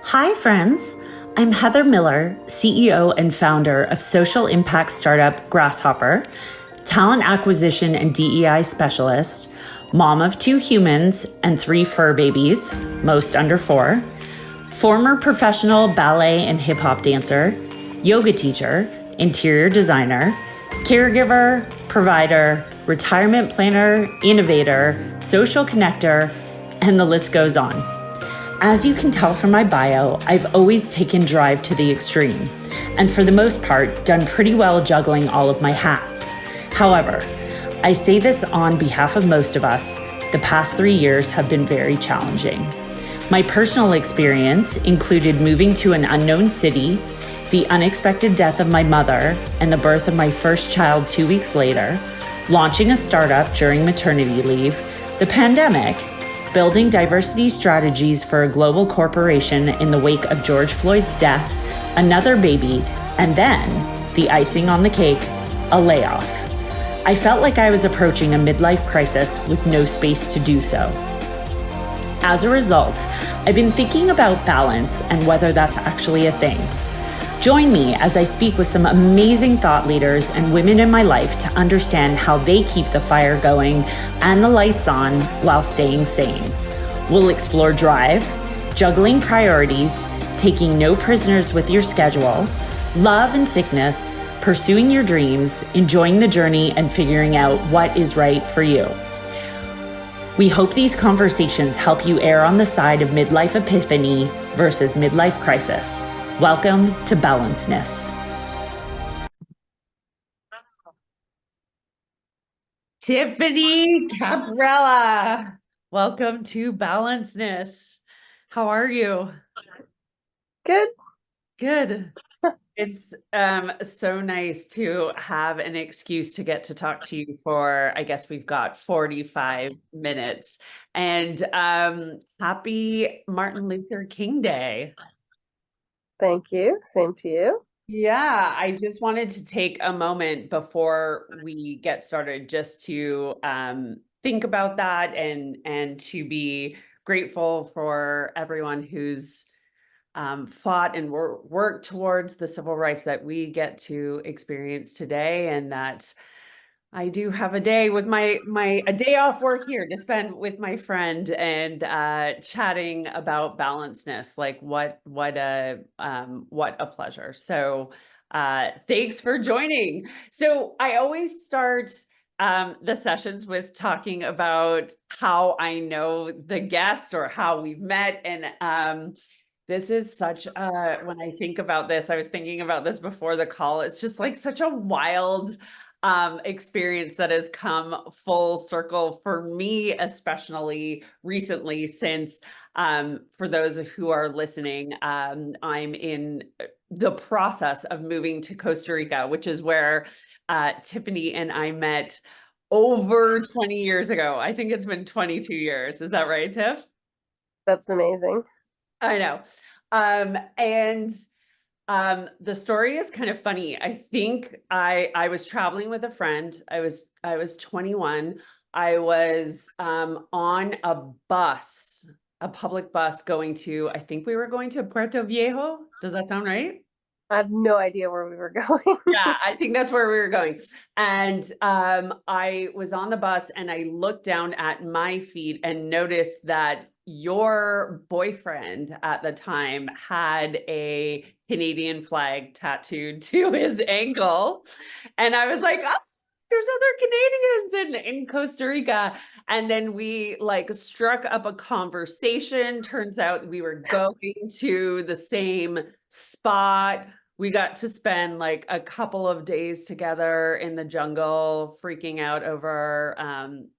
Hi, friends. I'm Heather Miller, CEO and founder of social impact startup Grasshopper, talent acquisition and DEI specialist, mom of 2 humans and 3 fur babies, most under 4, former professional ballet and hip hop dancer, yoga teacher, interior designer, caregiver, provider, retirement planner, innovator, social connector, and the list goes on. As you can tell from my bio, I've always taken drive to the extreme, and for the most part, done pretty well juggling all of my hats. However, I say this on behalf of most of us, the past 3 years have been very challenging. My personal experience included moving to an unknown city, the unexpected death of my mother, and the birth of my first child 2 weeks later, launching a startup during maternity leave, the pandemic, building diversity strategies for a global corporation in the wake of George Floyd's death, another baby, and then, the icing on the cake, a layoff. I felt like I was approaching a midlife crisis with no space to do so. As a result, I've been thinking about balance and whether that's actually a thing. Join me as I speak with some amazing thought leaders and women in my life to understand how they keep the fire going and the lights on while staying sane. We'll explore drive, juggling priorities, taking no prisoners with your schedule, love and sickness, pursuing your dreams, enjoying the journey, and figuring out what is right for you. We hope these conversations help you err on the side of midlife epiphany versus midlife crisis. Welcome to Balancedness. Tiffany Caprarella, welcome to Balancedness. How are you? Good. Good. It's so nice to have an excuse to get to talk to you for, I guess we've got 45 minutes. And happy Martin Luther King Day. Thank you. Same to you. Yeah, I just wanted to take a moment before we get started just to think about that and to be grateful for everyone who's fought and worked towards the civil rights that we get to experience today, and that I do have a day with a day off work here to spend with my friend and chatting about balancedness. Like what a pleasure. So thanks for joining. So I always start the sessions with talking about how I know the guest or how we've met. And this is such when I think about this, I was thinking about this before the call. It's just like such a wild experience that has come full circle for me, especially recently, since for those who are listening, I'm in the process of moving to Costa Rica, which is where Tiffany and I met over 20 years ago. I think it's been 22 years. Is that right, Tiff? That's amazing. I know. And the story is kind of funny. I think I was traveling with a friend. I was 21. I was on a bus, a public bus going to, I think we were going to Puerto Viejo. Does that sound right? I have no idea where we were going. Yeah, I think that's where we were going. And I was on the bus and I looked down at my feet and noticed that your boyfriend at the time had a Canadian flag tattooed to his ankle. And I was like, oh, there's other Canadians in Costa Rica. And then we like struck up a conversation. Turns out we were going to the same spot. We got to spend like a couple of days together in the jungle, freaking out over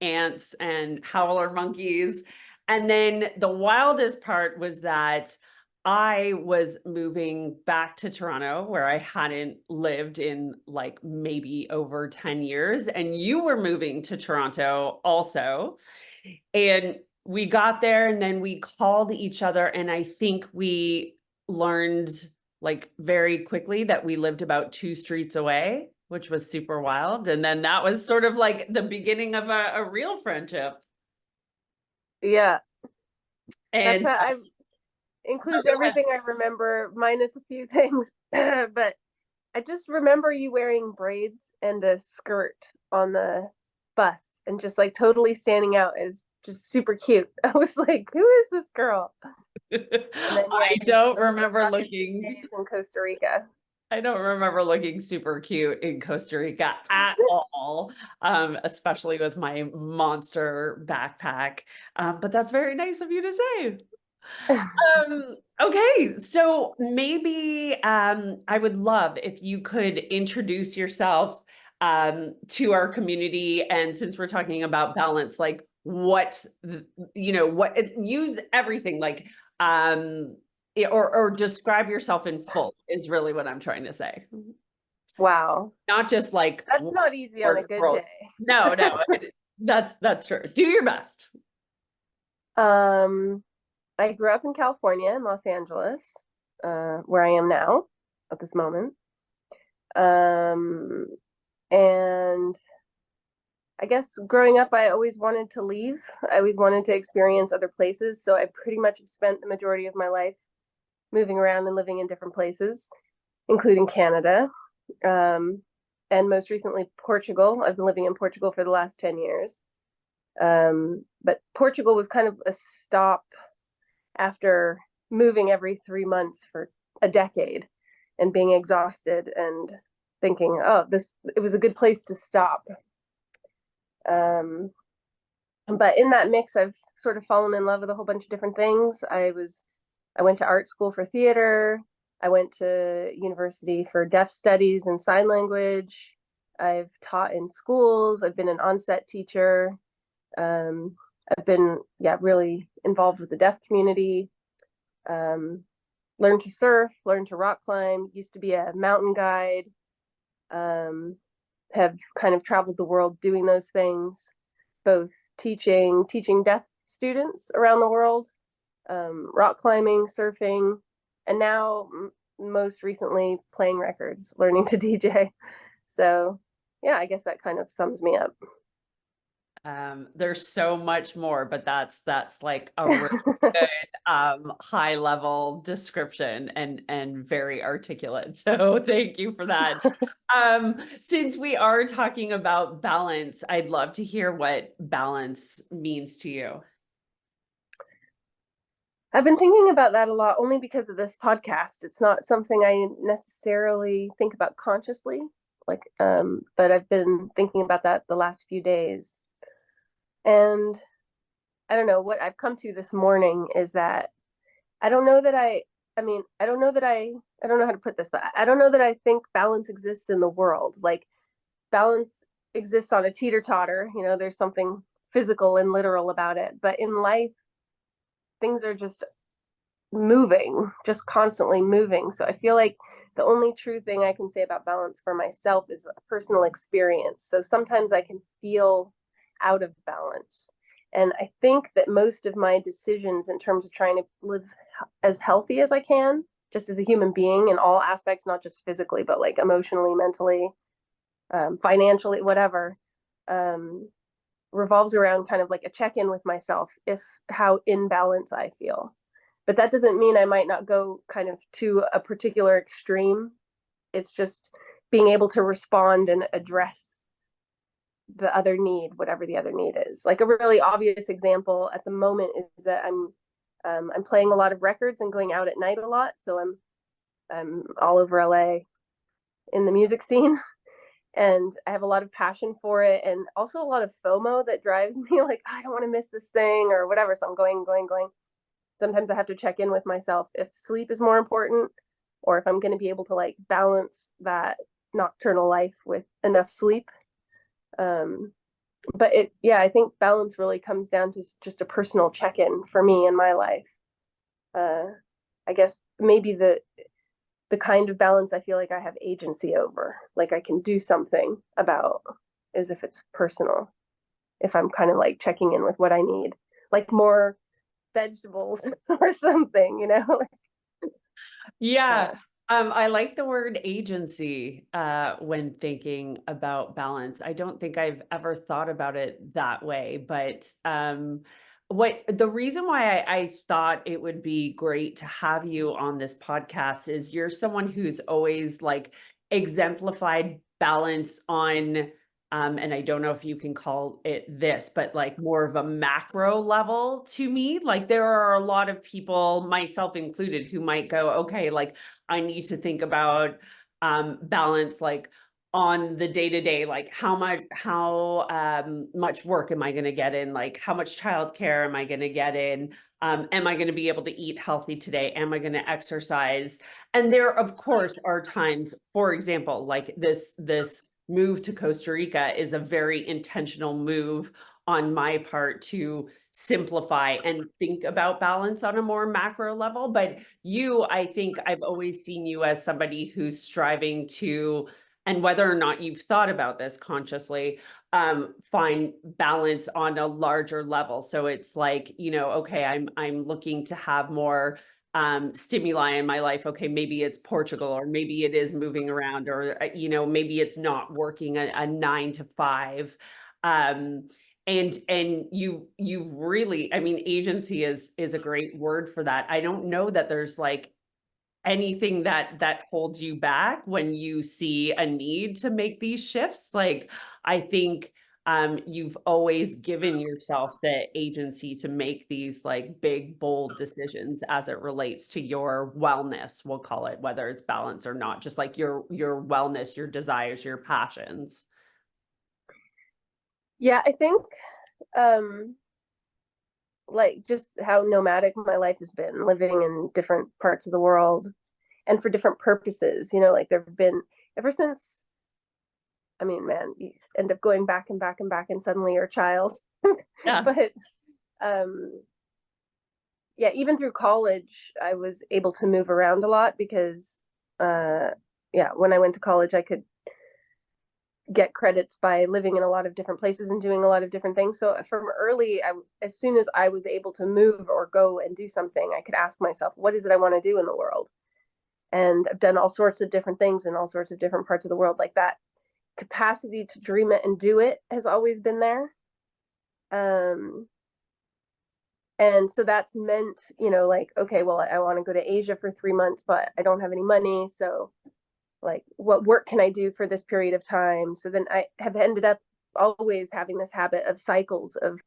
ants and howler monkeys. And then the wildest part was that I was moving back to Toronto, where I hadn't lived in like maybe over 10 years. And you were moving to Toronto also. And we got there and then we called each other. And I think we learned like very quickly that we lived about 2 streets away, which was super wild. And then that was sort of like the beginning of a real friendship. Yeah. That's And how I includes go ahead. everything I remember, minus a few things. But I just remember you wearing braids and a skirt on the bus and just like totally standing out as just super cute. I was like, who is this girl? And then yeah, I you don't posted remember about your looking. days in Costa Rica. I don't remember looking super cute in Costa Rica at all, especially with my monster backpack. But that's very nice of you to say. Okay, so maybe I would love if you could introduce yourself to our community, and since we're talking about balance, like what use everything like or describe yourself in full is really what I'm trying to say. Wow. Not just like That's not easy on a work good roles. day. No, no, that's true. Do your best. Um, I grew up in California, in Los Angeles, where I am now at this moment. Um, and I guess growing up, I always wanted to leave. I always wanted to experience other places. So I pretty much have spent the majority of my life moving around and living in different places, including Canada. Um, and most recently, Portugal. I've been living in Portugal for the last 10 years. But Portugal was kind of a stop after moving every 3 months for a decade and being exhausted and thinking, oh, it was a good place to stop. Um, but in that mix, I've sort of fallen in love with a whole bunch of different things. I went to art school for theater. I went to university for deaf studies and sign language. I've taught in schools. I've been an onset teacher. Um, I've been, yeah, really involved with the deaf community. Um, Learned to surf, learned to rock climb, used to be a mountain guide. Um, have kind of traveled the world doing those things, both teaching deaf students around the world, rock climbing, surfing, and now most recently playing records, learning to DJ. So yeah, I guess that kind of sums me up. There's so much more, but that's like a really good high level description and very articulate. So thank you for that. Since we are talking about balance, I'd love to hear what balance means to you. I've been thinking about that a lot only because of this podcast. It's not something I necessarily think about consciously, but I've been thinking about that the last few days. And I don't know what I've come to this morning is that I don't know that I mean, I don't know how to put this, but I don't know that I think balance exists in the world. Like balance exists on a teeter totter, there's something physical and literal about it. But in life, things are just moving, just constantly moving. So I feel like the only true thing I can say about balance for myself is a personal experience. So sometimes I can feel out of balance. And I think that most of my decisions in terms of trying to live as healthy as I can, just as a human being in all aspects, not just physically, but like emotionally, mentally, financially, whatever, um, revolves around kind of like a check in with myself, if how in balance I feel. But that doesn't mean I might not go kind of to a particular extreme. It's just being able to respond and address the other need, whatever the other need is. Like a really obvious example at the moment is that I'm playing a lot of records and going out at night a lot. So I'm all over LA in the music scene, and I have a lot of passion for it, and also a lot of FOMO that drives me like I don't want to miss this thing or whatever. So I'm going. Sometimes I have to check in with myself if sleep is more important or if I'm going to be able to like balance that nocturnal life with enough sleep. Um, but yeah, I think balance really comes down to just a personal check in for me in my life. Uh, I guess maybe the kind of balance I feel like I have agency over, like I can do something about, is if it's personal. If I'm kind of like checking in with what I need, like more vegetables or something, Yeah. Uh, I like the word agency when thinking about balance. I don't think I've ever thought about it that way, but What the reason why I thought it would be great to have you on this podcast is you're someone who's always like exemplified balance on, and I don't know if you can call it this, but like more of a macro level to me. Like there are a lot of people, myself included, who might go, okay, like I need to think about balance, like on the day to day, like how much work am I going to get in? Like how much childcare am I going to get in? Am I going to be able to eat healthy today? Am I going to exercise? And there, of course, are times, for example, like this move to Costa Rica is a very intentional move on my part to simplify and think about balance on a more macro level. But you, I think I've always seen you as somebody who's striving to, and whether or not you've thought about this consciously, find balance on a larger level. So it's like, okay, I'm looking to have more stimuli in my life. Okay, maybe it's Portugal, or maybe it is moving around, or maybe it's not working a 9 to 5. And you've really, I mean, agency is a great word for that. I don't know that there's like anything that holds you back when you see a need to make these shifts. Like I think you've always given yourself the agency to make these like big bold decisions as it relates to your wellness, we'll call it, whether it's balance or not, just like your wellness, your desires, your passions. Yeah, I think um like just how nomadic my life has been, living in different parts of the world and for different purposes. Like there've been, ever since, I mean, man, you end up going back and back and back, and suddenly you're a child. Yeah. But um yeah, even through college, I was able to move around a lot because yeah, when I went to college, I could get credits by living in a lot of different places and doing a lot of different things. So from early, as soon as I was able to move or go and do something, I could ask myself, what is it I want to do in the world? And I've done all sorts of different things in all sorts of different parts of the world. Like that capacity to dream it and do it has always been there. Um, and so that's meant, like, okay, well, I want to go to Asia for 3 months, but I don't have any money. So like, what work can I do for this period of time? So then I have ended up always having this habit of cycles of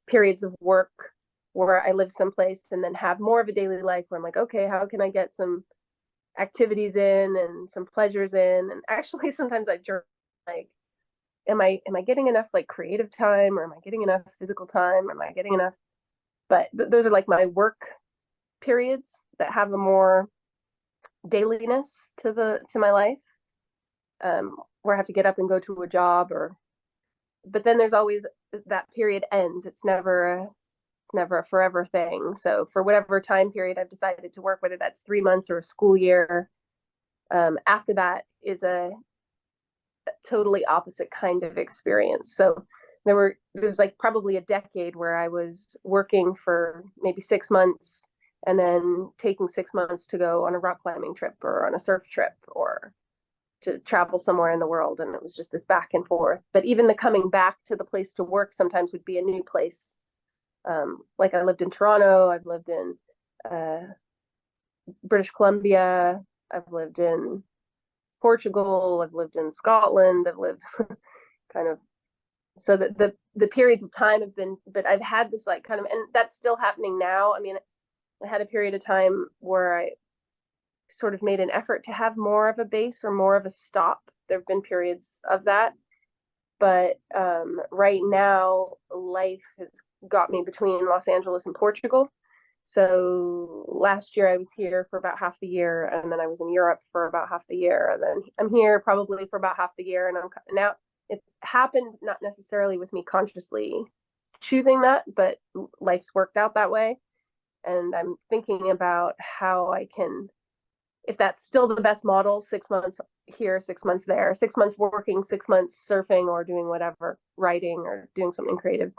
periods of work where I live someplace and then have more of a daily life where I'm like, okay, how can I get some activities in and some pleasures in? And actually sometimes I journal, like, am I getting enough like creative time, or am I getting enough physical time? Am I getting enough? But those are like my work periods that have a more dailiness to my life, where I have to get up and go to a job. Or but then there's always that period ends. It's never a forever thing. So for whatever time period I've decided to work, whether that's 3 months or a school year, after that is a totally opposite kind of experience. So there was like probably a decade where I was working for maybe 6 months and then taking 6 months to go on a rock climbing trip or on a surf trip or to travel somewhere in the world. And it was just this back and forth. But even the coming back to the place to work sometimes would be a new place. Like I lived in Toronto, I've lived in British Columbia, I've lived in Portugal, I've lived in Scotland, I've lived kind of, so the periods of time have been, but I've had this like kind of, and that's still happening now. I mean, I had a period of time where I sort of made an effort to have more of a base or more of a stop. There have been periods of that, but right now life has got me between Los Angeles and Portugal. So last year I was here for about half the year, and then I was in Europe for about half the year, and then I'm here probably for about half the year. And I'm now, it's happened not necessarily with me consciously choosing that, but life's worked out that way. And I'm thinking about how I can, if that's still the best model, 6 months here, 6 months there, 6 months working, 6 months surfing or doing whatever, writing or doing something creative,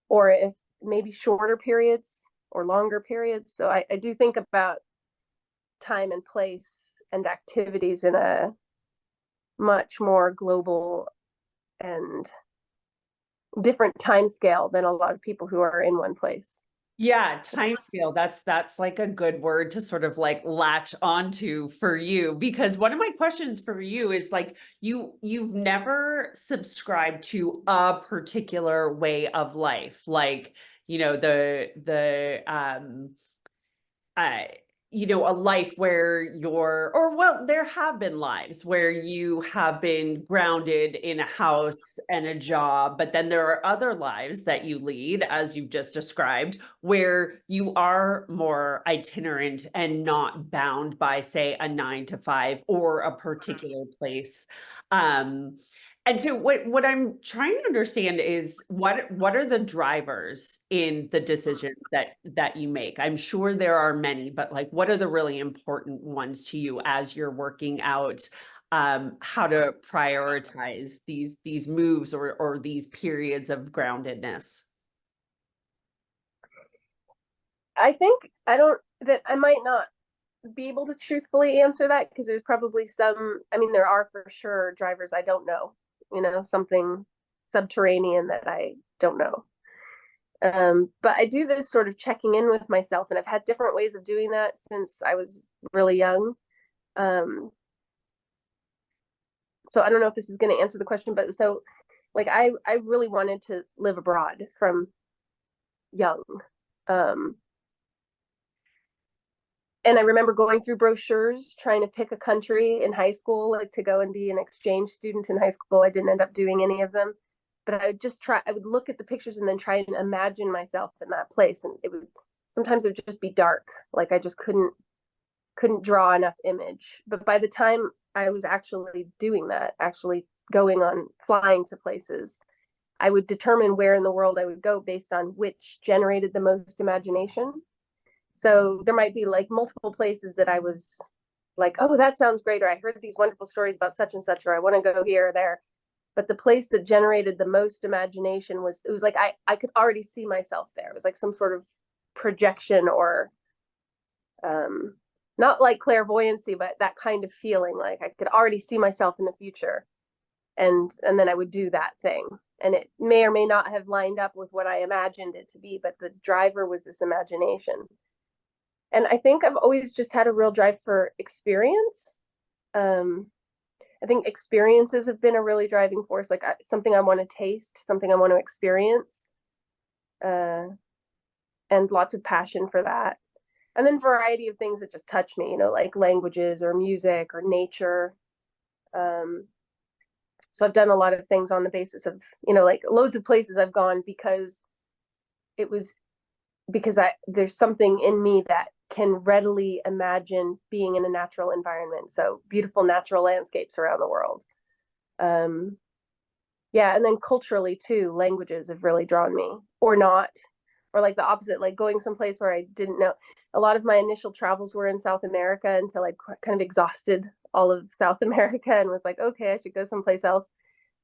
or if maybe shorter periods or longer periods. So I do think about time and place and activities in a much more global and different time scale than a lot of people who are in one place. Yeah, time scale. That's like a good word to sort of like latch onto for you, because one of my questions for you is like you've never subscribed to a particular way of life. Like, uh, a life where or well, there have been lives where you have been grounded in a house and a job, but then there are other lives that you lead, as you've just described, where you are more itinerant and not bound by, say, a 9 to 5 or a particular place. Um, and so what I'm trying to understand is what are the drivers in the decisions that you make? I'm sure there are many, but like what are the really important ones to you as you're working out how to prioritize these moves or these periods of groundedness? I think I might not be able to truthfully answer that because there's probably some, I mean, there are for sure drivers I don't know, something subterranean that I don't know. But I do this sort of checking in with myself, and I've had different ways of doing that since I was really young. Um, so I don't know if this is going to answer the question, but so like I really wanted to live abroad from young. Um, and I remember going through brochures trying to pick a country in high school, like to go and be an exchange student in high school. I didn't end up doing any of them, but I would look at the pictures and then try and imagine myself in that place. And sometimes it would just be dark. Like I just couldn't draw enough image. But by the time I was actually doing that, actually going on flying to places, I would determine where in the world I would go based on which generated the most imagination. So there might be like multiple places that I was like, oh, that sounds great, or I heard these wonderful stories about such and such, or I want to go here or there. But the place that generated the most imagination it was like I could already see myself there. It was like some sort of projection or um, not like clairvoyancy, but that kind of feeling like I could already see myself in the future. And then I would do that thing. And it may or may not have lined up with what I imagined it to be, but the driver was this imagination. And I think I've always just had a real drive for experience. Um, I think experiences have been a really driving force, like something I want to taste, something I want to experience, uh, and lots of passion for that. And then variety of things that just touch me, like languages or music or nature. Um, so I've done a lot of things on the basis of, like loads of places I've gone it was because there's something in me that can readily imagine being in a natural environment. So beautiful natural landscapes around the world. Um, yeah, and then culturally too, languages have really drawn me, or not, or like the opposite, like going someplace where I didn't know. A lot of my initial travels were in South America until I kind of exhausted all of South America and was like, okay, I should go someplace else.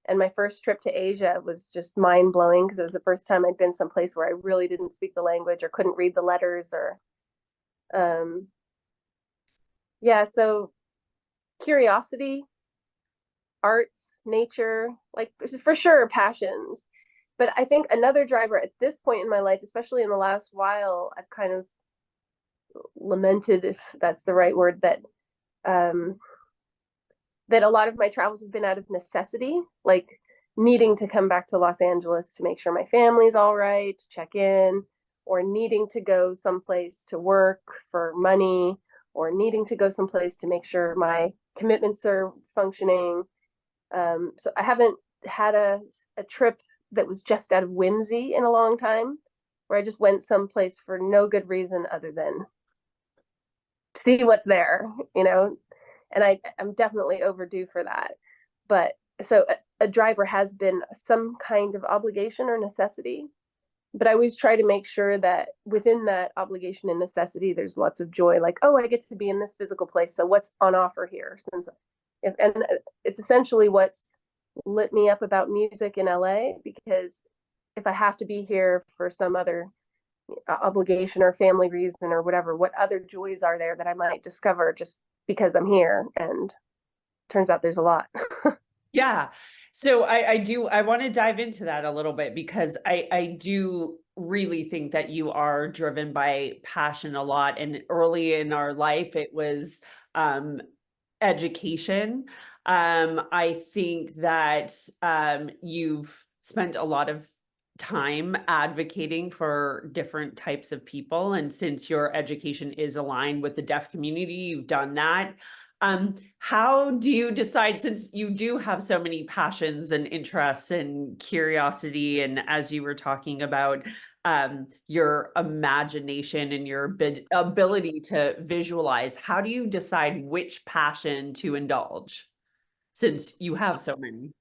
And my first trip to Asia was just mind blowing because it was the first time I'd been someplace where I really didn't speak the language or couldn't read the letters or um yeah, so curiosity, arts, nature, like for sure passions. But I think another driver at this point in my life, especially in the last while, I've kind of lamented, if that's the right word, um that a lot of my travels have been out of necessity, like needing to come back to Los Angeles to make sure my family's all right, check in, or needing to go someplace to work for money, or needing to go someplace to make sure my commitments are functioning. So I haven't had a trip that was just out of whimsy in a long time, where I just went someplace for no good reason other than to see what's there, and I'm definitely overdue for that. But so a driver has been some kind of obligation or necessity, but I always try to make sure that within that obligation and necessity, there's lots of joy. Like, oh, I get to be in this physical place, so what's on offer here? And it's essentially what's lit me up about music in LA, because if I have to be here for some other obligation or family reason or whatever, what other joys are there that I might discover just because I'm here? And turns out there's a lot. Yeah. So I want to dive into that a little bit because I do really think that you are driven by passion a lot. And early in our life, it was um, education. I think that you've spent a lot of time advocating for different types of people. And since your education is aligned with the deaf community, you've done that. How do you decide, since you do have so many passions and interests and curiosity, and as you were talking about your imagination and your ability to visualize, how do you decide which passion to indulge since you have so many?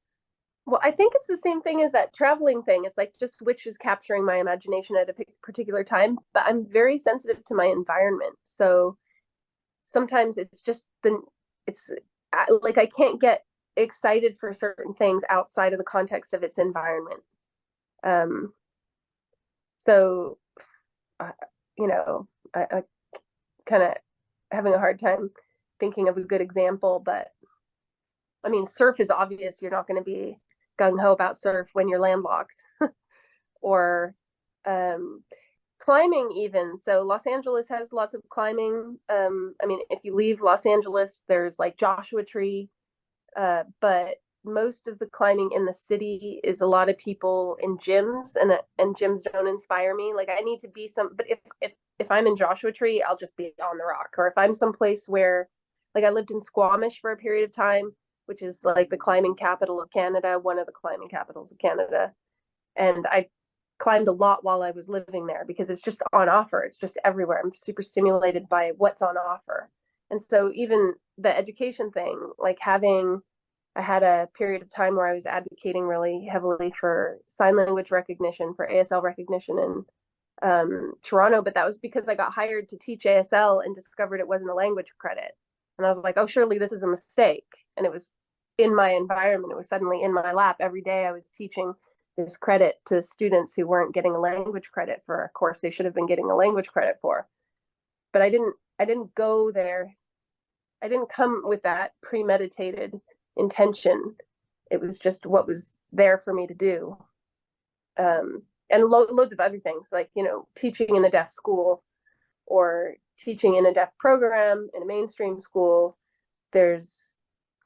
Well, I think it's the same thing as that traveling thing. It's like just which is capturing my imagination at a particular time, but I'm very sensitive to my environment. So sometimes it's just it's like I can't get excited for certain things outside of the context of its environment. Um, so, uh, I kind of having a hard time thinking of a good example, but I mean, surf is obvious. You're not going to be gung ho about surf when you're landlocked, or um, climbing even. So Los Angeles has lots of climbing. I mean, if you leave Los Angeles, there's like Joshua Tree, but most of the climbing in the city is a lot of people in gyms, and gyms don't inspire me. Like I need to be some, but if I'm in Joshua Tree, I'll just be on the rock. Or if I'm someplace where, like I lived in Squamish for a period of time, which is like the climbing capital of Canada, one of the climbing capitals of Canada, and I climbed a lot while I was living there because it's just on offer. It's just everywhere. I'm super stimulated by what's on offer. And so even the education thing, like I had a period of time where I was advocating really heavily for sign language recognition, for ASL recognition in Toronto, but that was because I got hired to teach ASL and discovered it wasn't a language credit. And I was like, oh, surely this is a mistake. And it was in my environment. It was suddenly in my lap. Every day I was teaching this credit to students who weren't getting a language credit for a course they should have been getting a language credit for. But I didn't go there. I didn't come with that premeditated intention. It was just what was there for me to do. And loads of other things, like, teaching in a deaf school or teaching in a deaf program in a mainstream school. There's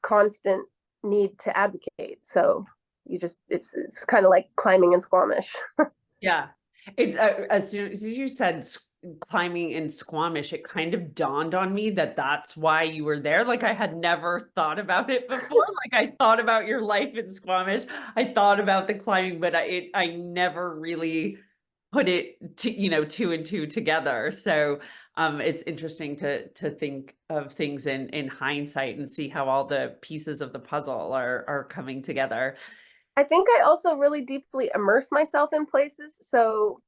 constant need to advocate. So it's kind of like climbing in Squamish. Yeah. It's as soon as you said climbing in Squamish, it kind of dawned on me that that's why you were there. Like I had never thought about it before. Like I thought about your life in Squamish. I thought about the climbing, but I never really put it to, two and two together. So it's interesting to think of things in hindsight and see how all the pieces of the puzzle are coming together. I think I also really deeply immerse myself in places. So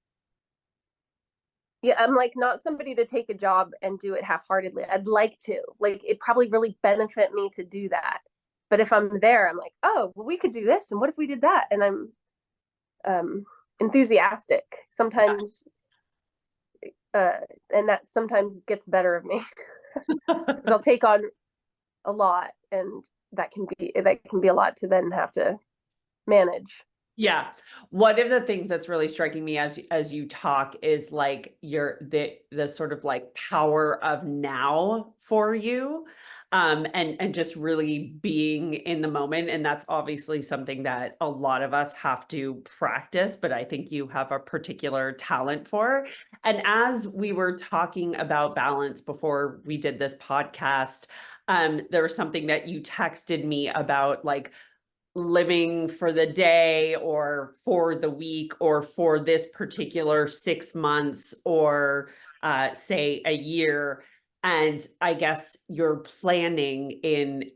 yeah, I'm like not somebody to take a job and do it half-heartedly. I'd like to. Like it probably really benefit me to do that. But if I'm there, I'm like, oh, well, we could do this, and what if we did that? And I'm enthusiastic. Sometimes and that sometimes gets the better of me. Because I'll take on a lot, and that can be a lot to then have to manage. Yeah. One of the things that's really striking me as you talk is like the sort of like power of now for you. And just really being in the moment. And that's obviously something that a lot of us have to practice, but I think you have a particular talent for. And as we were talking about balance before we did this podcast, there was something that you texted me about, like living for the day or for the week or for this particular 6 months or say a year. And I guess you're planning in,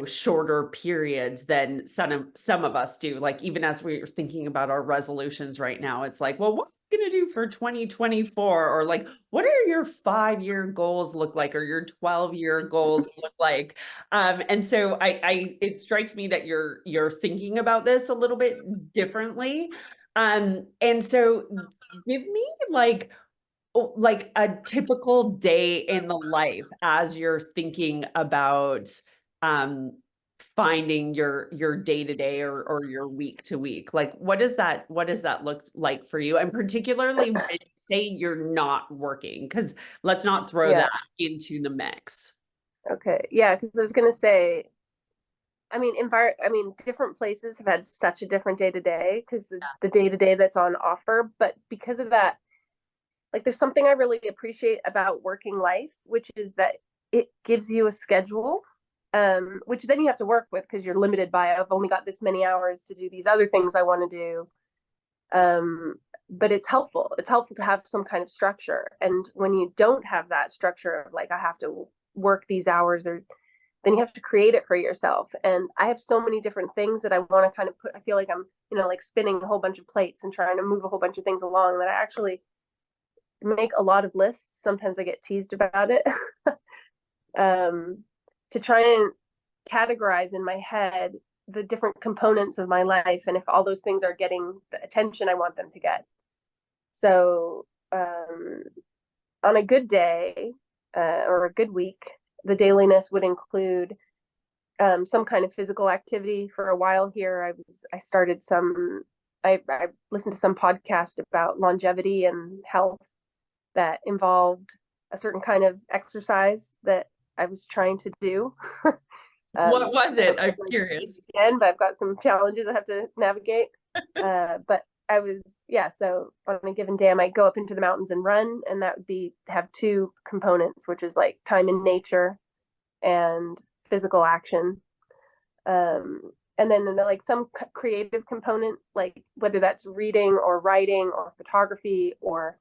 shorter periods than some of us do. Like even as we're thinking about our resolutions right now, it's like, well, what are you gonna do for 2024? Or like, what are your 5-year goals look like, or your 12-year goals look like? And so it strikes me that you're thinking about this a little bit differently. And so give me like a typical day in the life as you're thinking about um finding your day to day or your week to week? Like, what does that look like for you? And particularly when you say you're not working, because let's not throw Yeah. that into the mix. Okay. Yeah, because I was gonna say, I mean, different places have had such a different day to day because the day to day that's on offer. But because of that, like, there's something I really appreciate about working life, which is that it gives you a schedule, which then you have to work with because you're limited by, I've only got this many hours to do these other things I want to do. But it's helpful. It's helpful to have some kind of structure. And when you don't have that structure of like, I have to work these hours, or then you have to create it for yourself. And I have so many different things that I want to kind of put, I feel like I'm, like spinning a whole bunch of plates and trying to move a whole bunch of things along, that I actually make a lot of lists. Sometimes I get teased about it. To try and categorize in my head the different components of my life and if all those things are getting the attention I want them to get. So on a good day or a good week, the dailiness would include some kind of physical activity. For a while here, I listened to some podcast about longevity and health that involved a certain kind of exercise that I was trying to do. What was it? I'm Like curious. again, but I've got some challenges I have to navigate. But I was, yeah, so on a given day, I might go up into the mountains and run, and that would be have two components, which is like time in nature and physical action. And then like some creative component, like whether that's reading or writing or photography or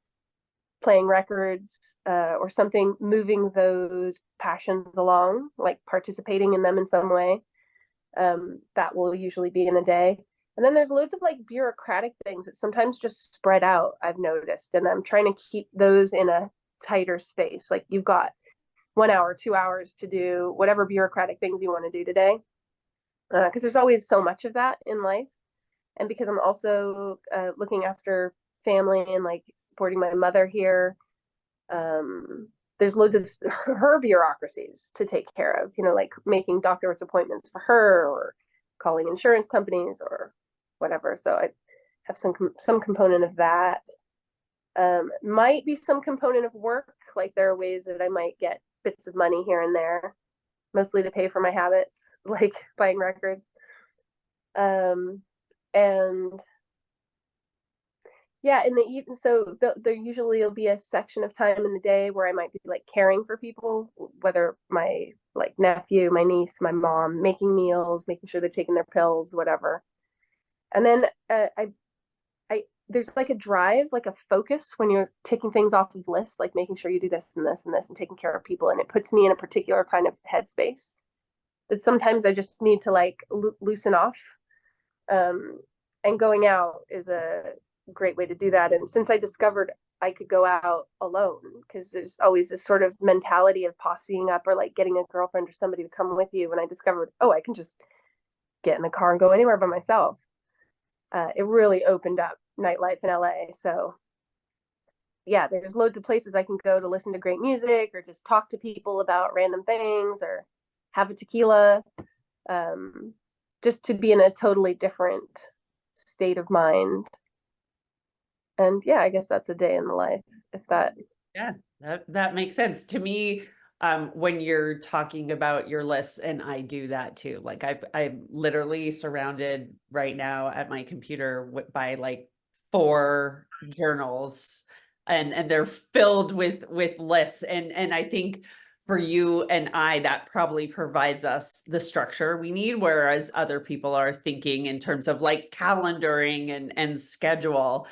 playing records or something, moving those passions along, like participating in them in some way. That will usually be in a day. And then there's loads of like bureaucratic things that sometimes just spread out, I've noticed. And I'm trying to keep those in a tighter space. Like you've got 1 hour, 2 hours to do whatever bureaucratic things you want to do today. Because there's always so much of that in life. And because I'm also looking after family and like supporting my mother here, there's loads of her bureaucracies to take care of, like making doctor's appointments for her or calling insurance companies or whatever. So I have some component of that. Might be some component of work. Like there are ways that I might get bits of money here and there, mostly to pay for my habits, like buying records. And yeah, in the evening, so there usually will be a section of time in the day where I might be like caring for people, whether my like nephew, my niece, my mom, making meals, making sure they're taking their pills, whatever. And then I there's like a drive, like a focus when you're taking things off of lists, like making sure you do this and this and this and taking care of people, and it puts me in a particular kind of headspace that sometimes I just need to like loosen off. And going out is a great way to do that. And since I discovered I could go out alone, because there's always this sort of mentality of posseing up or like getting a girlfriend or somebody to come with you. And I discovered, oh, I can just get in the car and go anywhere by myself. It really opened up nightlife in LA. So yeah, there's loads of places I can go to listen to great music or just talk to people about random things or have a tequila, just to be in a totally different state of mind. And yeah, I guess that's a day in the life, if that. Yeah, that makes sense to me. When you're talking about your lists, and I do that too. Like I'm literally surrounded right now at my computer by like 4 journals, and they're filled with lists. And I think for you and I, that probably provides us the structure we need, whereas other people are thinking in terms of like calendaring and schedule.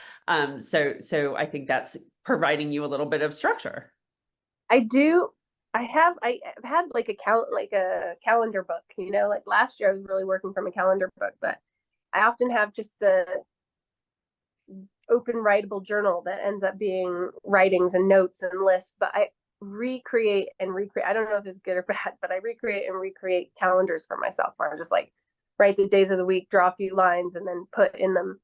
So I think that's providing you a little bit of structure. I do. I've had like a calendar book. Like last year I was really working from a calendar book, but I often have just the open writable journal that ends up being writings and notes and lists. But I recreate and recreate. I don't know if it's good or bad, but I recreate and recreate calendars for myself where I'm just like write the days of the week, draw a few lines, and then put in them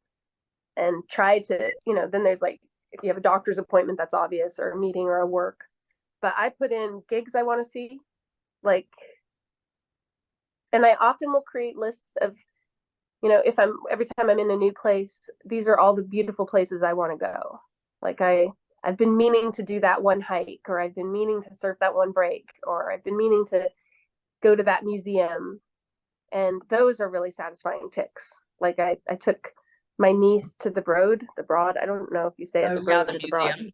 and try to, then there's like, if you have a doctor's appointment, that's obvious, or a meeting or a work. But I put in gigs I want to see, like, And I often will create lists of, if every time I'm in a new place, these are all the beautiful places I want to go. Like I've been meaning to do that one hike, or I've been meaning to surf that one break, or I've been meaning to go to that museum. And those are really satisfying ticks. Like I took my niece to the Broad. I don't know if you say it, Oh the yeah, Broad the or the Broad. museum.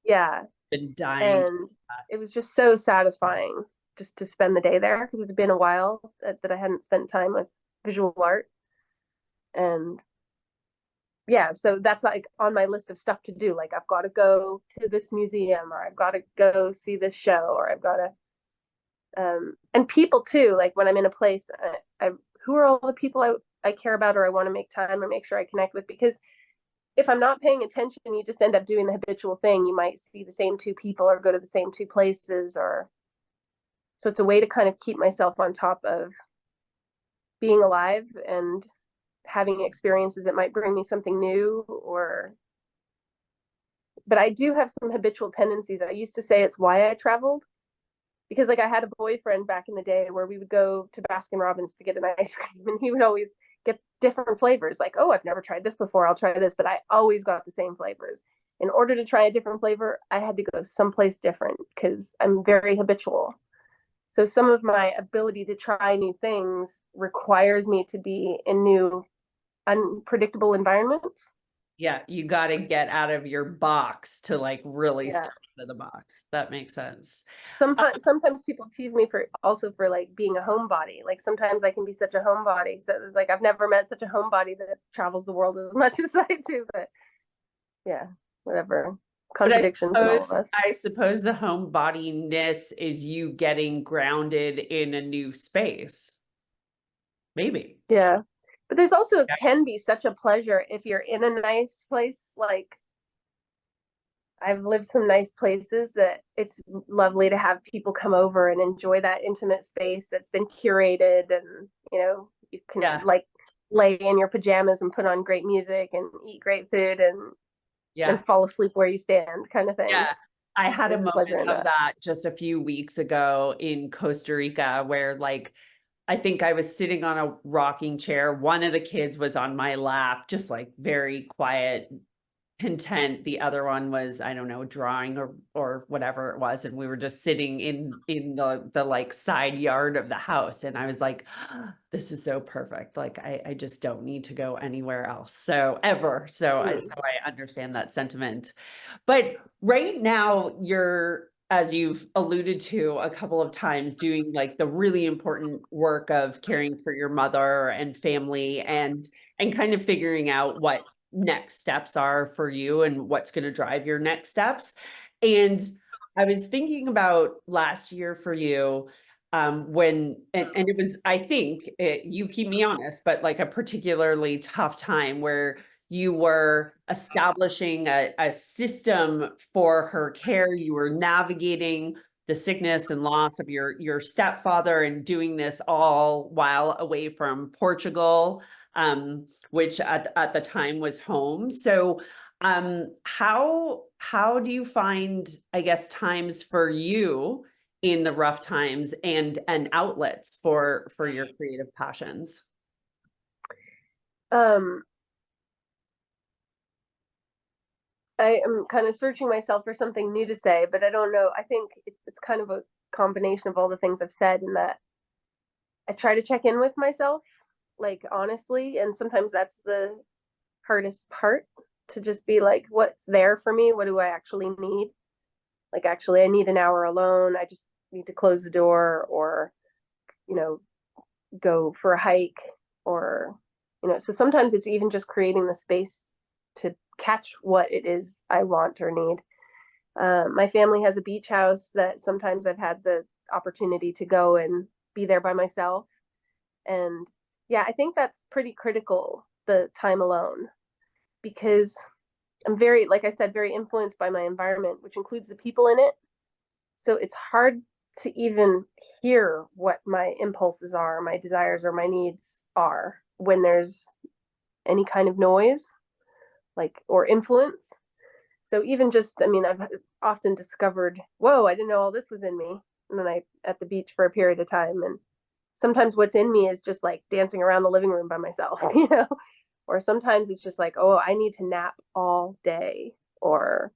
Yeah. Been dying. And it was just so satisfying just to spend the day there, because it had been a while that I hadn't spent time with visual art. And yeah, so that's like on my list of stuff to do. Like I've got to go to this museum, or I've got to go see this show, or I've got to and people too, like when I'm in a place, who are all the people I care about, or I want to make time or make sure I connect with. Because if I'm not paying attention, you just end up doing the habitual thing. You might see the same two people or go to the same two places, or so it's a way to kind of keep myself on top of being alive and having experiences that might bring me something new. Or but I do have some habitual tendencies. I used to say it's why I traveled, because like I had a boyfriend back in the day where we would go to Baskin Robbins to get an ice cream, and he would always get different flavors. Like, oh, I've never tried this before, I'll try this. But I always got the same flavors. In order to try a different flavor, I had to go someplace different because I'm very habitual. So some of my ability to try new things requires me to be in new, unpredictable environments. Yeah, you got to get out of your box to like really Yeah. step out of the box. That makes sense. Sometimes people tease me for like being a homebody. Like sometimes I can be such a homebody. So it's like I've never met such a homebody that travels the world as much as I do. But yeah, whatever. But Contradictions in all of us. I suppose the homebodiness is you getting grounded in a new space. Maybe. Yeah. But there's also can be such a pleasure if you're in a nice place. Like I've lived some nice places that it's lovely to have people come over and enjoy that intimate space that's been curated, and you can Yeah. like lay in your pajamas and put on great music and eat great food and fall asleep where you stand, kind of thing. Yeah. I had There's a pleasure moment in of that just a few weeks ago in Costa Rica where like I think I was sitting on a rocking chair. One of the kids was on my lap, just like very quiet, content. The other one was, I don't know, drawing or whatever it was. And we were just sitting in the like side yard of the house. And I was like, oh, this is so perfect. Like I just don't need to go anywhere else. So ever. So I understand that sentiment. But right now you're, as you've alluded to a couple of times, doing like the really important work of caring for your mother and family and kind of figuring out what next steps are for you and what's going to drive your next steps. And I was thinking about last year for you, when and it was, I think you keep me honest, but like a particularly tough time where you were establishing a system for her care. You were navigating the sickness and loss of your stepfather and doing this all while away from Portugal, which at the time was home. So how do you find, I guess, times for you in the rough times and outlets for your creative passions? um I am kind of searching myself for something new to say, but I don't know. I think it's kind of a combination of all the things I've said, in that I try to check in with myself, like honestly, and sometimes that's the hardest part, to just be like, what's there for me? What do I actually need? Like, actually, I need an hour alone. I just need to close the door, or, you know, go for a hike, or, so sometimes it's even just creating the space to catch what it is I want or need. My family has a beach house that sometimes I've had the opportunity to go and be there by myself. And yeah, I think that's pretty critical, the time alone, because I'm very, like I said, very influenced by my environment, which includes the people in it. So it's hard to even hear what my impulses are, my desires, or my needs are when there's any kind of noise, like, or influence. So even just, I mean, I've often discovered, whoa, I didn't know all this was in me. And then I at the beach for a period of time, and sometimes what's in me is just like dancing around the living room by myself, you know, or sometimes it's just like, oh, I need to nap all day, or,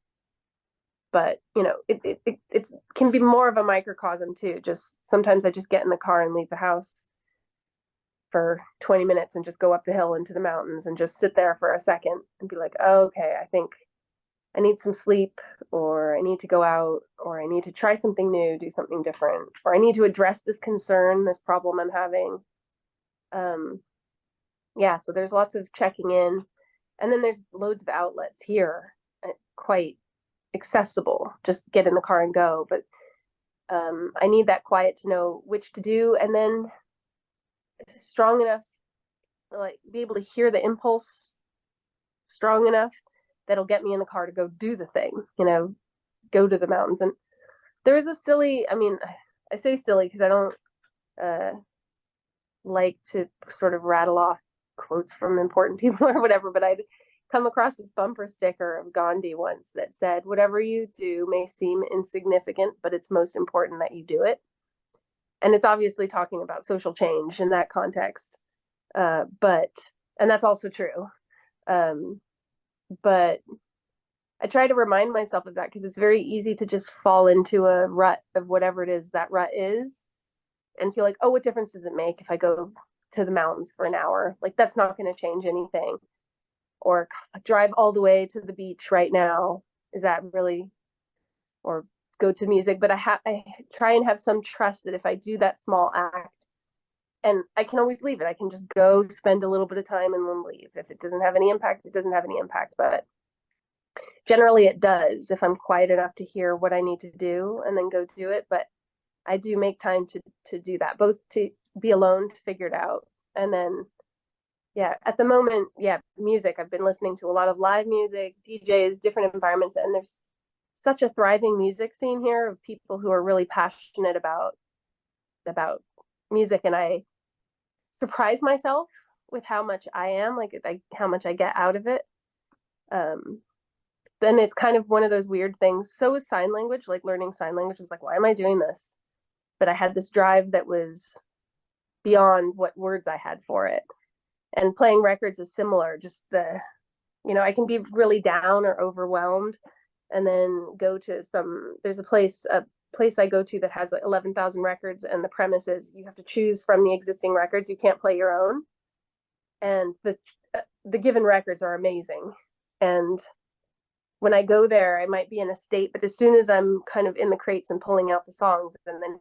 but you know, it's can be more of a microcosm too. Just sometimes I just get in the car and leave the house for 20 minutes and just go up the hill into the mountains and just sit there for a second and be like, oh, okay, I think I need some sleep, or I need to go out, or I need to try something new, do something different, or I need to address this concern, this problem I'm having. Um, yeah, so there's lots of checking in. And then there's loads of outlets here, quite accessible. Just get in the car and go. But I need that quiet to know which to do, and then strong enough, like be able to hear the impulse strong enough that'll get me in the car to go do the thing, you know, go to the mountains. And there is a silly, I mean, I say silly because I don't like to sort of rattle off quotes from important people or whatever, but I'd come across this bumper sticker of Gandhi once that said, whatever you do may seem insignificant, but it's most important that you do it. And it's obviously talking about social change in that context. But, and that's also true. But I try to remind myself of that because it's very easy to just fall into a rut of whatever it is that rut is, and feel like, oh, what difference does it make if I go to the mountains for an hour? Like, that's not going to change anything. Or drive all the way to the beach right now. Is that really, or go to music? But I try and have some trust that if I do that small act, and I can always leave it. I can just go spend a little bit of time and then leave. If it doesn't have any impact, it doesn't have any impact. But generally it does if I'm quiet enough to hear what I need to do and then go do it. But I do make time to do that, both to be alone to figure it out, and then yeah, at the moment, yeah, music. I've been listening to a lot of live music, DJs, different environments, and there's such a thriving music scene here of people who are really passionate about music, and I surprise myself with how much I am, like how much I get out of it. Then it's kind of one of those weird things. So is sign language, like learning sign language was like, why am I doing this? But I had this drive that was beyond what words I had for it. And playing records is similar. Just I can be really down or overwhelmed, and then go to there's a place I go to that has like 11,000 records, and the premise is you have to choose from the existing records. You can't play your own. And the given records are amazing. And when I go there, I might be in a state, but as soon as I'm kind of in the crates and pulling out the songs, and then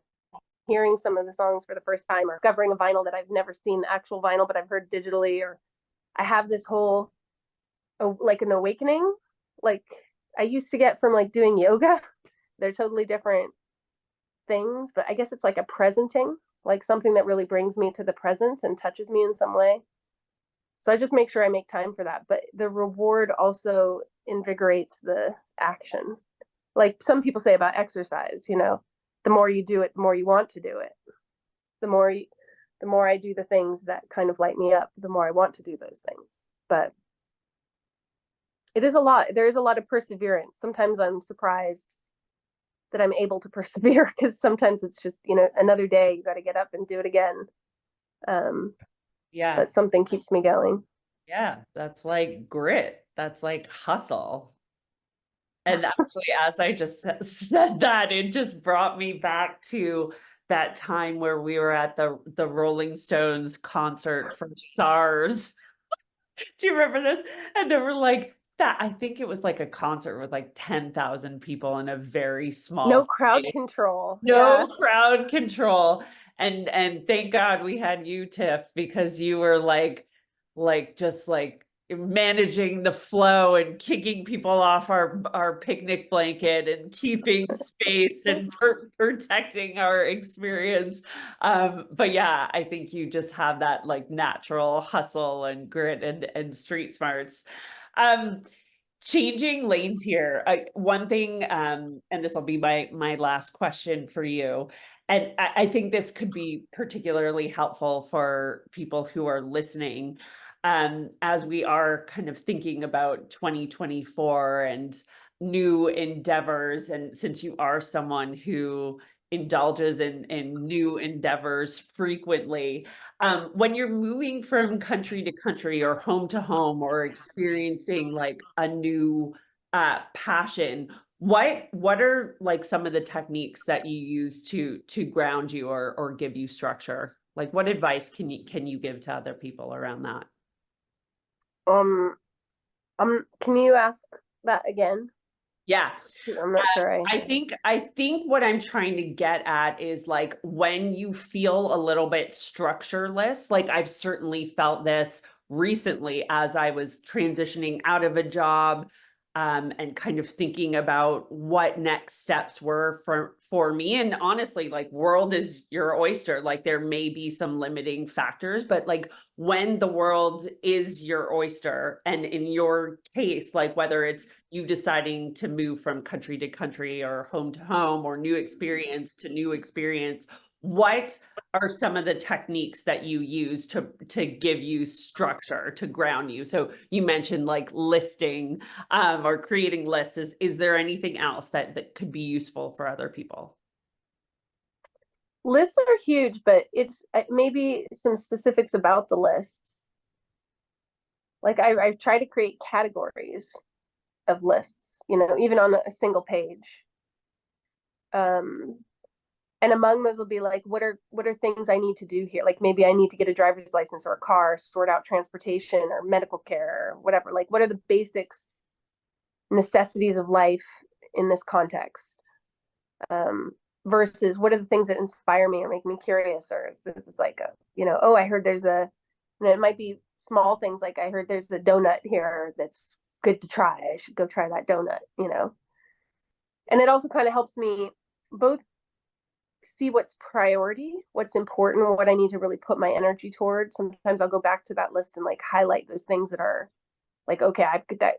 hearing some of the songs for the first time, or discovering a vinyl that I've never seen the actual vinyl, but I've heard digitally, or I have this whole, like an awakening, like I used to get from like doing yoga. They're totally different things, but I guess it's like a presenting, like something that really brings me to the present and touches me in some way. So I just make sure I make time for that. But the reward also invigorates the action. Like some people say about exercise, the more you do it, the more you want to do it. The more I do the things that kind of light me up, the more I want to do those things. But it is a lot. There is a lot of perseverance. Sometimes I'm surprised that I'm able to persevere, because sometimes it's just, another day, you got to get up and do it again. Yeah. But something keeps me going. Yeah. That's like grit. That's like hustle. And actually, as I just said that, it just brought me back to that time where we were at the Rolling Stones concert for SARS. Do you remember this? And there were like that. I think it was like a concert with like 10,000 people in a very small No crowd space. control. No Yeah. crowd control. And thank God we had you, Tiff, because you were like just like managing the flow and kicking people off our picnic blanket and keeping space and protecting our experience. But yeah, I think you just have that like natural hustle and grit and street smarts. Changing lanes here. One thing, and this will be my last question for you. And I think this could be particularly helpful for people who are listening, as we are kind of thinking about 2024 and new endeavors. And since you are someone who indulges in new endeavors frequently. When you're moving from country to country or home to home or experiencing like a new passion, what are like some of the techniques that you use to ground you or give you structure? Like what advice can you give to other people around that? Um, can you ask that again? Yeah. 'Cause I'm not sure I think what I'm trying to get at is like when you feel a little bit structureless, like I've certainly felt this recently as I was transitioning out of a job, and kind of thinking about what next steps were for me. And honestly, like world is your oyster. Like there may be some limiting factors, but like when the world is your oyster, and in your case, like whether it's you deciding to move from country to country or home to home or new experience to new experience, what are some of the techniques that you use to give you structure, to ground you? So you mentioned like listing, or creating lists. Is there anything else that could be useful for other people? lists are huge, but it's maybe some specifics about the lists. Like I try to create categories of lists, even on a single page. Um, and among those will be like, what are things I need to do here? Like maybe I need to get a driver's license or a car, sort out transportation or medical care or whatever. Like what are the basics necessities of life in this context? Versus what are the things that inspire me or make me curious, or it's like oh, I heard there's it might be small things like I heard there's a donut here that's good to try. I should go try that donut. And it also kind of helps me both see what's priority, what's important, what I need to really put my energy towards. Sometimes I'll go back to that list and like highlight those things that are like, okay, I've got that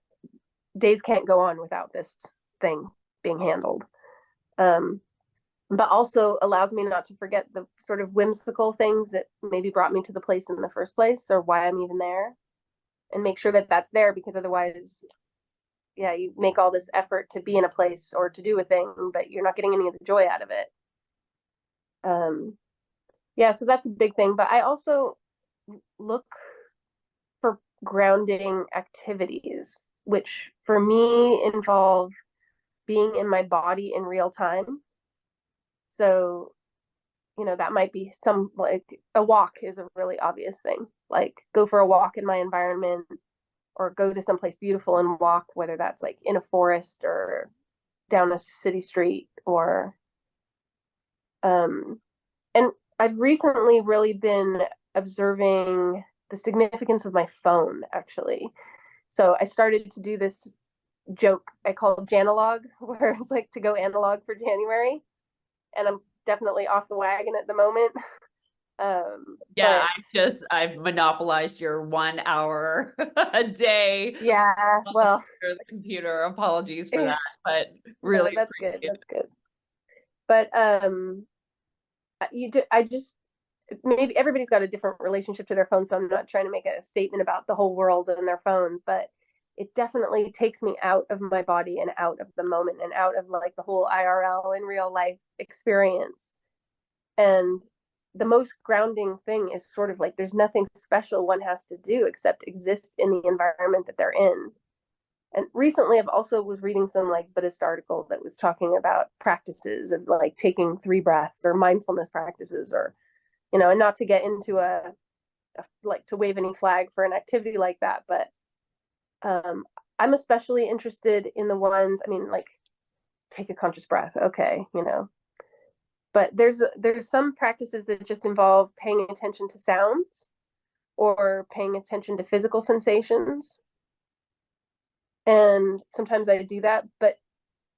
days can't go on without this thing being handled. But also allows me not to forget the sort of whimsical things that maybe brought me to the place in the first place or why I'm even there, and make sure that that's there, because otherwise, yeah, you make all this effort to be in a place or to do a thing, but you're not getting any of the joy out of it. Yeah, so that's a big thing. But I also look for grounding activities, which for me involve being in my body in real time. So, that might be some like a walk is a really obvious thing. Like go for a walk in my environment or go to someplace beautiful and walk, whether that's like in a forest or down a city street or and I've recently really been observing the significance of my phone, actually. So I started to do this joke I call Janalog, where it's like to go analog for January, and I'm definitely off the wagon at the moment. Yeah, But I've monopolized your 1 hour a day yeah, well, for the computer. Apologies for that, but no, really that's good. appreciate it. That's good. But I just maybe everybody's got a different relationship to their phone, so I'm not trying to make a statement about the whole world and their phones, but it definitely takes me out of my body and out of the moment and out of like the whole IRL in real life experience. And the most grounding thing is sort of like there's nothing special one has to do except exist in the environment that they're in. And recently I've also was reading some like Buddhist article that was talking about practices of like taking 3 breaths or mindfulness practices, or and not to get into a like to wave any flag for an activity like that, but I'm especially interested in the ones, I mean, like take a conscious breath, okay, but there's some practices that just involve paying attention to sounds or paying attention to physical sensations, and sometimes I do that, but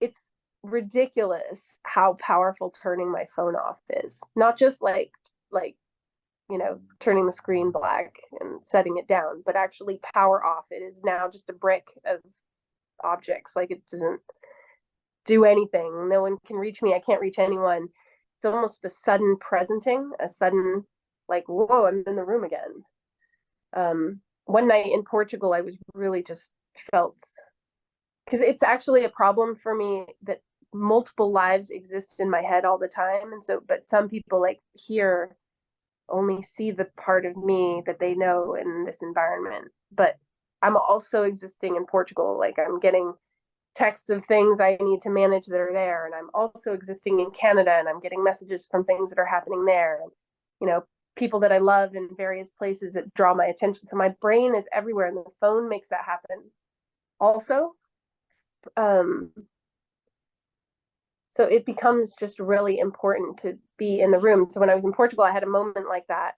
it's ridiculous how powerful turning my phone off is. Not just like turning the screen black and setting it down, but actually power off. It is now just a brick of objects. Like it doesn't do anything. No one can reach me. I can't reach anyone. It's almost a sudden presenting, a sudden like, whoa, I'm in the room again. One night in Portugal, I was really just felt, because it's actually a problem for me that multiple lives exist in my head all the time. And so, but some people like here only see the part of me that they know in this environment. But I'm also existing in Portugal. Like I'm getting texts of things I need to manage that are there. And I'm also existing in Canada and I'm getting messages from things that are happening there. And, you know, people that I love in various places that draw my attention. So my brain is everywhere and the phone makes that happen also. So it becomes just really important to be in the room. So when I was in Portugal, I had a moment like that,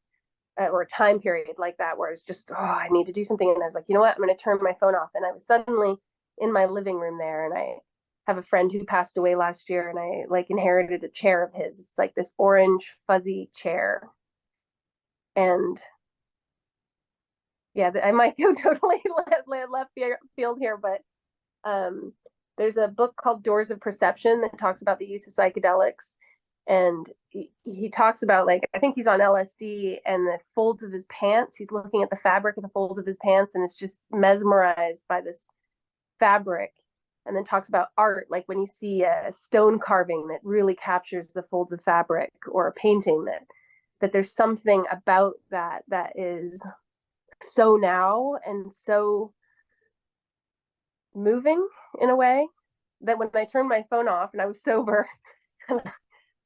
or a time period like that, where I was just, oh, I need to do something. And I was like, you know what? I'm going to turn my phone off. And I was suddenly in my living room there. And I have a friend who passed away last year and I like inherited a chair of his. It's like this orange fuzzy chair. And yeah, I might go totally left field here, but there's a book called Doors of Perception that talks about the use of psychedelics. And he talks about, like, I think he's on LSD and the folds of his pants. He's looking at the fabric of the folds of his pants and it's just mesmerized by this fabric. And then talks about art, like when you see a stone carving that really captures the folds of fabric, or a painting that there's something about that is so now and so moving in a way that when I turned my phone off and I was sober,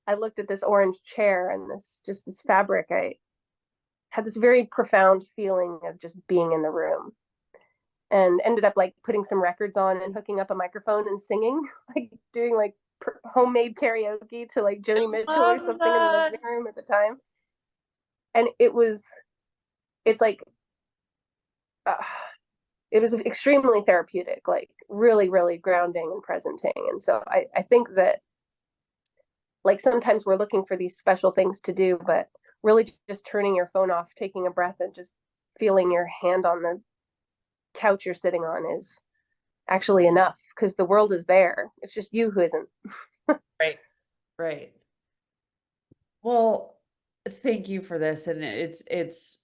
I looked at this orange chair and this fabric. I had this very profound feeling of just being in the room, and ended up like putting some records on and hooking up a microphone and singing, like doing like homemade karaoke to like Joni Mitchell or something in the living room at the time. And it's like, it was extremely therapeutic, like really, really grounding and presenting. And so I think that like sometimes we're looking for these special things to do, but really just turning your phone off, taking a breath and just feeling your hand on the couch you're sitting on is actually enough, because the world is there. It's just you who isn't. Right. Well, thank you for this. And it's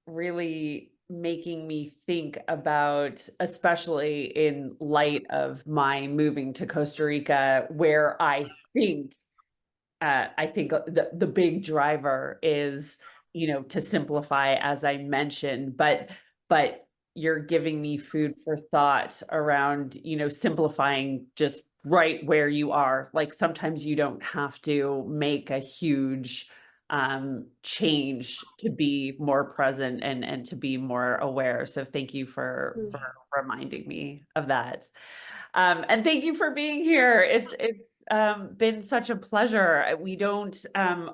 really making me think about, especially in light of my moving to Costa Rica, where I think the big driver is, to simplify, as I mentioned, but you're giving me food for thought around, simplifying just right where you are. Like sometimes you don't have to make a huge change to be more present and to be more aware. So thank you for reminding me of that. And thank you for being here. It's been such a pleasure. We don't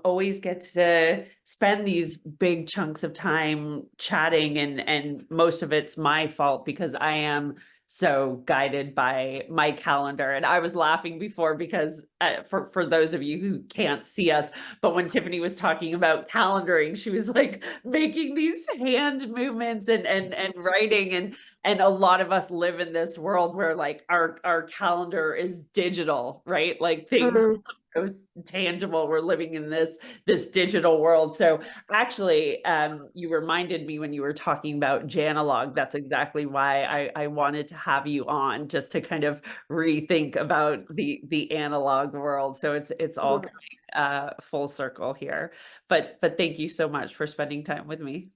always get to spend these big chunks of time chatting, and most of it's my fault because I am so guided by my calendar. And I was laughing before because for those of you who can't see us, but when Tiffany was talking about calendaring, she was like making these hand movements and writing, and a lot of us live in this world where like our calendar is digital, right? Like things so tangible. We're living in this digital world. So actually, you reminded me when you were talking about Janalog. That's exactly why I wanted to have you on, just to kind of rethink about the analog world. So it's all coming full circle here. But thank you so much for spending time with me.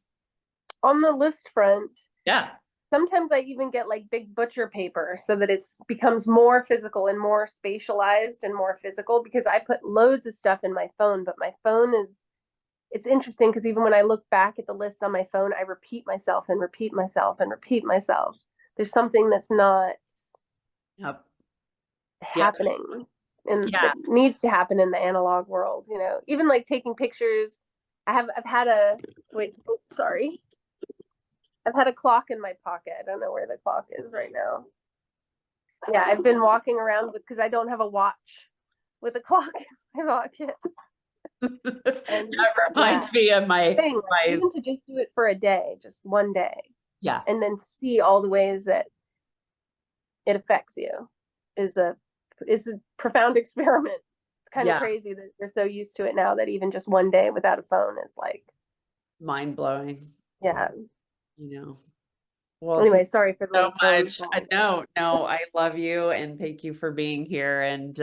On the list front, Yeah. sometimes I even get like big butcher paper so that it becomes more physical and more spatialized and more physical, because I put loads of stuff in my phone, but my phone it's interesting because even when I look back at the lists on my phone, I repeat myself and repeat myself and repeat myself. There's something that's not happening and that needs to happen in the analog world, even like taking pictures. I've had a I've had a clock in my pocket. I don't know where the clock is right now. Yeah, I've been walking around because I don't have a watch with a clock in my pocket. And that reminds me of my even to just do it for a day, just one day. Yeah. And then see all the ways that it affects you is a profound experiment. It's kind of crazy that we're so used to it now that even just one day without a phone is like mind blowing. Yeah. Well, thank Anyway, sorry for you so the phone much. call. No, I love you and thank you for being here. And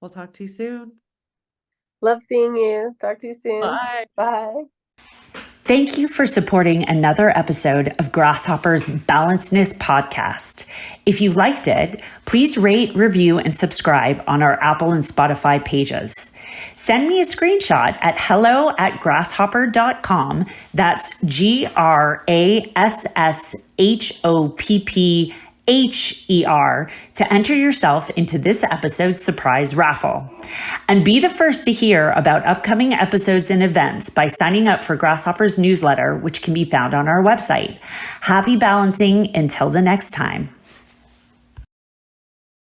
we'll talk to you soon. Love seeing you. Talk to you soon. Bye. Bye. Thank you for supporting another episode of Grasshopper's Balancedness podcast. If you liked it, please rate, review, and subscribe on our Apple and Spotify pages. Send me a screenshot at hello@grasshopper.com. That's GRASSHOPPHER to enter yourself into this episode's surprise raffle. And be the first to hear about upcoming episodes and events by signing up for Grasshopper's newsletter, which can be found on our website. Happy balancing until the next time.